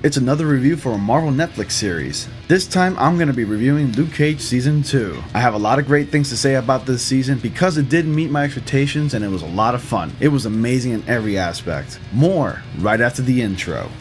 It's another review for a Marvel Netflix series. This time I'm going to be reviewing Luke Cage Season 2. I have a lot of great things to say about this season because it did meet my expectations and it was a lot of fun. It was amazing in every aspect. More right after the intro.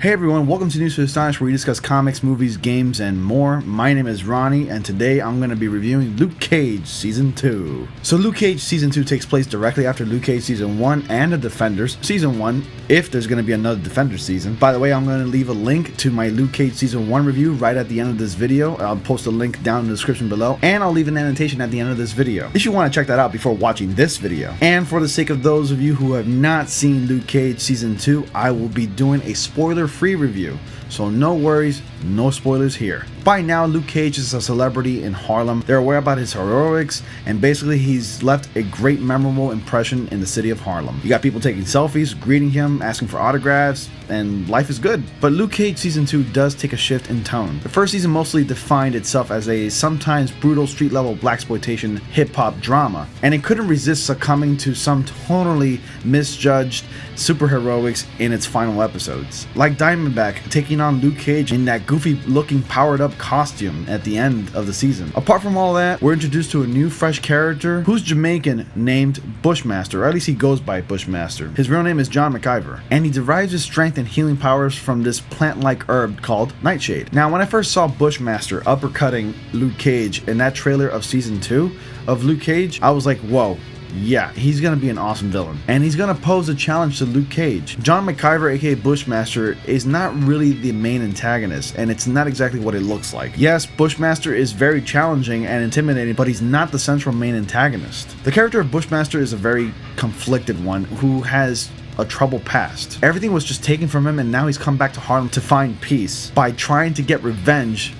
Hey everyone, welcome to News for Astonish, where we discuss comics, movies, games, and more. My name is Ronnie, and today I'm going to be reviewing Luke Cage Season 2. So Luke Cage Season 2 takes place directly after Luke Cage Season 1 and The Defenders Season 1, if there's going to be another Defenders season. By the way, I'm going to leave a link to my Luke Cage Season 1 review right at the end of this video. I'll post a link down in the description below, and I'll leave an annotation at the end of this video, if you want to check that out before watching this video. And for the sake of those of you who have not seen Luke Cage Season 2, I will be doing a spoiler-free review, so no worries, no spoilers here. By now, Luke Cage is a celebrity in Harlem. They're aware about his heroics, and basically he's left a great memorable impression in the city of Harlem. You got people taking selfies, greeting him, asking for autographs, and life is good. But Luke Cage Season 2 does take a shift in tone. The first season mostly defined itself as a sometimes brutal street-level blaxploitation hip-hop drama, and it couldn't resist succumbing to some totally misjudged superheroics in its final episodes. Like Diamondback taking on Luke Cage in that goofy-looking powered-up costume at the end of the season. Apart from all that, we're introduced to a new fresh character who's Jamaican named Bushmaster, or at least he goes by Bushmaster. His real name is John McIver, and he derives his strength and healing powers from this plant-like herb called Nightshade. Now, when I first saw Bushmaster uppercutting Luke Cage in that trailer of Season 2 of Luke Cage, I was like, whoa. Yeah, he's gonna be an awesome villain, and he's gonna pose a challenge to Luke Cage. John McIver, aka Bushmaster, is not really the main antagonist, and it's not exactly what it looks like. Yes, Bushmaster is very challenging and intimidating, but he's not the central main antagonist. The character of Bushmaster is a very conflicted one who has a troubled past. Everything was just taken from him, and now he's come back to Harlem to find peace by trying to get revenge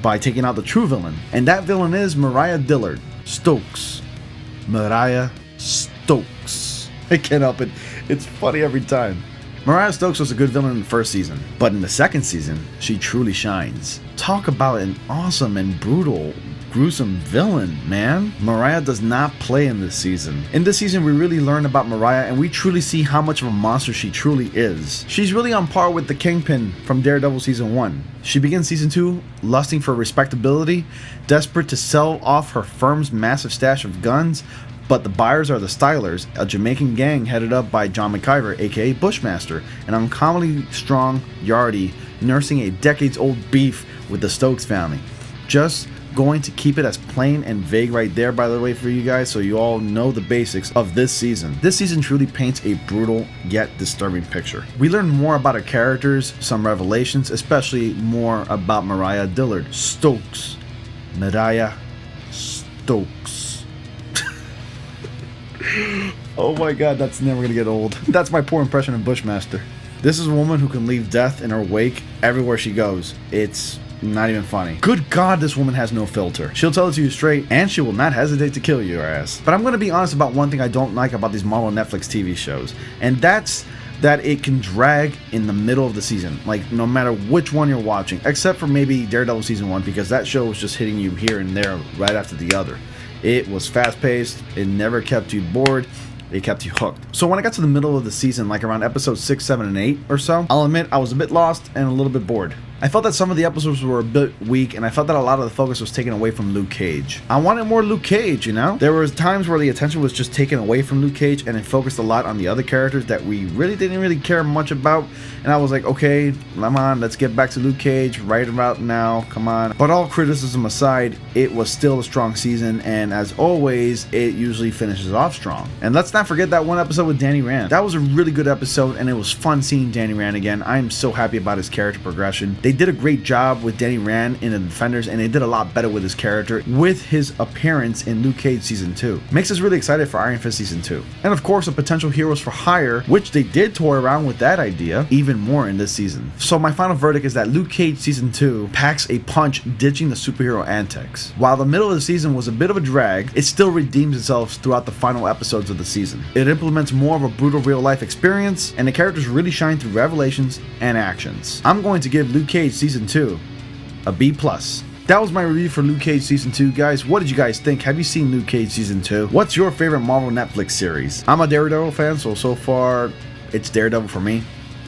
by taking out the true villain, and that villain is Mariah Dillard Stokes. Mariah Stokes. I can't help it. It's funny every time. Mariah Stokes was a good villain in the first season, but in the second season, she truly shines. Talk about an awesome and brutal, gruesome villain, man. Mariah does not play in this season. In this season, we really learn about Mariah, and we truly see how much of a monster she truly is. She's really on par with the Kingpin from Daredevil Season 1. She begins Season 2 lusting for respectability, desperate to sell off her firm's massive stash of guns, but the buyers are the Stylers, a Jamaican gang headed up by John McIver, aka Bushmaster, an uncommonly strong Yardie nursing a decades-old beef with the Stokes family. Just going to keep it as plain and vague right there, by the way, for you guys, so you all know the basics of this season. This season truly paints a brutal yet disturbing picture. We learn more about our characters, some revelations, especially more about Mariah Dillard Stokes. Mariah Stokes. Oh my god, that's never gonna get old. That's my poor impression of Bushmaster. This is a woman who can leave death in her wake everywhere she goes. It's not even funny. Good god, this woman has no filter. She'll tell it to you straight, and she will not hesitate to kill your ass. But I'm gonna be honest about one thing I don't like about these Marvel Netflix TV shows, and that's that it can drag in the middle of the season, like no matter which one you're watching, except for maybe Daredevil Season 1, because that show was just hitting you here and there right after the other. It was fast-paced, it never kept you bored, it kept you hooked. So when I got to the middle of the season, like around episodes 6, 7, and 8 or so, I'll admit I was a bit lost and a little bit bored. I felt that some of the episodes were a bit weak, and I felt that a lot of the focus was taken away from Luke Cage. I wanted more Luke Cage, you know? There was times where the attention was just taken away from Luke Cage, and it focused a lot on the other characters that we really didn't care much about, and I was like, okay, come on, let's get back to Luke Cage right about now, come on. But all criticism aside, it was still a strong season, and as always, it usually finishes off strong. And let's not forget that one episode with Danny Rand. That was a really good episode, and it was fun seeing Danny Rand again. I am so happy about his character progression. They did a great job with Danny Rand in the Defenders, and they did a lot better with his character with his appearance in Luke Cage Season 2. Makes us really excited for Iron Fist Season 2. And of course, a potential Heroes for Hire, which they did toy around with that idea even more in this season. So my final verdict is that Luke Cage Season 2 packs a punch, ditching the superhero antics. While the middle of the season was a bit of a drag, it still redeems itself throughout the final episodes of the season. It implements more of a brutal real life experience, and the characters really shine through revelations and actions. I'm going to give Luke Cage Season 2 a B+. That was my review for Luke Cage Season 2, guys. What did you guys think? Have you seen Luke Cage Season 2? What's your favorite Marvel Netflix series? I'm a Daredevil fan, so far it's Daredevil for me,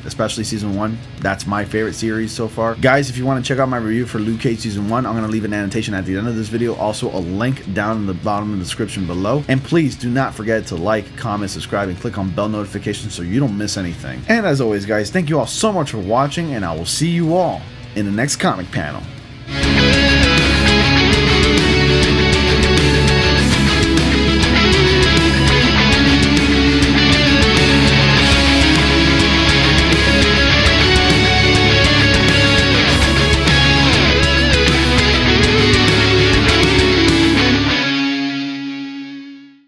especially Season 1. That's my favorite series so far. Guys, if you want to check out my review for Luke Cage Season 1, I'm going to leave an annotation at the end of this video. Also, a link down in the bottom of the description below. And please do not forget to like, comment, subscribe, and click on bell notifications so you don't miss anything. And as always, guys, thank you all so much for watching, and I will see you all in the next comic panel.